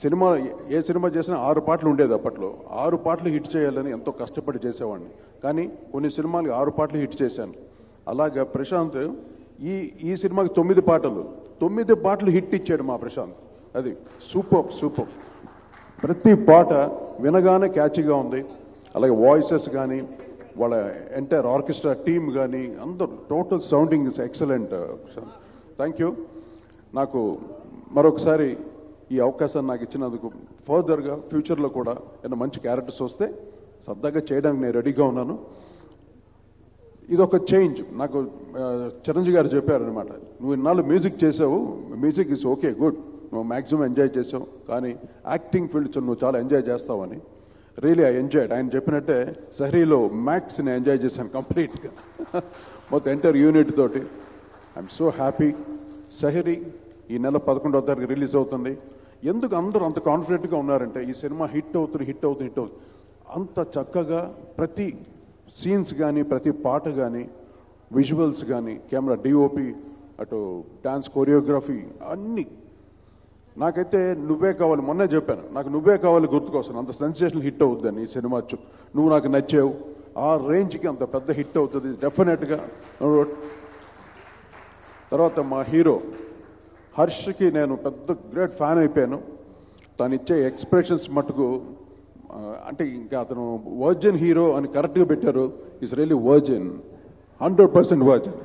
Cinema ఏ cinema చేసినా 6 పాటలు ఉండేది అప్పట్లో. 6 పాటలు హిట్ చేయాలని ఎంతో కష్టపడి చేసేవాడిని. కానీ కొన్ని సినిమాలు 6 పాటలు హిట్ చేశాను. అలాగా ప్రశాంత్ ఈ సినిమాకి 9 పాటలు 9 పాటలు హిట్ ఇచ్చాడు మా ప్రశాంత్. అది సూపర్. ప్రతి పాట వినగానే క్యాచీగా ఉంది. అలాగే వాయిసెస్ కానీ వాళ్ళ ఎంటైర్ ఆర్కెస్ట్రా టీమ్ కానీ అందరూ total sounding is excellent. Thank you. నాకు మరొకసారి ఈ అవకాశాన్ని నాకు ఇచ్చినందుకు ఫర్దర్గా ఫ్యూచర్లో కూడా ఏమైనా మంచి క్యారెక్టర్స్ వస్తే సరదాగా చేయడానికి నేను రెడీగా ఉన్నాను. ఇదొక చేంజ్. నాకు చిరంజీవి గారు చెప్పారనమాట, నువ్వు ఇన్నాళ్ళు మ్యూజిక్ చేసావు, మ్యూజిక్ ఇస్ ఓకే గుడ్, నువ్వు మ్యాక్సిమం ఎంజాయ్ చేసావు, కానీ యాక్టింగ్ ఫీల్డ్ నువ్వు చాలా ఎంజాయ్ చేస్తావని. Really I enjoyed. ఆయన చెప్పినట్టే సహరీలో మ్యాక్స్ని ఎంజాయ్ చేశాను కంప్లీట్గా, మొత్తం ఎంటైర్ యూనిట్ తోటి. I'm so happy. సహరీ ఈ నెల 11వ తారీఖు రిలీజ్ అవుతుంది. ఎందుకు అందరూ అంత కాన్ఫిడెంట్గా ఉన్నారంటే ఈ సినిమా హిట్ అవుతుంది. అంత చక్కగా ప్రతి సీన్స్ కానీ ప్రతి పాట కానీ విజువల్స్ కానీ కెమెరా డిఓపి అటు డాన్స్ కొరియోగ్రఫీ అన్నీ నాకైతే నువ్వే కావాలి. మొన్నే చెప్పాను, నాకు నువ్వే కావాలి గుర్తుకొస్తాను. అంత సెన్సేషనల్ హిట్ అవుతుందని ఈ సినిమా. నువ్వు నాకు నచ్చావు, ఆ రేంజ్కి అంత పెద్ద హిట్ అవుతుంది డెఫినెట్గా. తర్వాత మా హీరో హర్ష్కి నేను పెద్ద గ్రేట్ ఫ్యాన్ అయిపోయాను. తను ఇచ్చే ఎక్స్ప్రెషన్స్ మటుకు అంటే ఇంకా అతను వర్జిన్ హీరో అని కరెక్ట్గా పెట్టారు. Is really virgin, 100% virgin.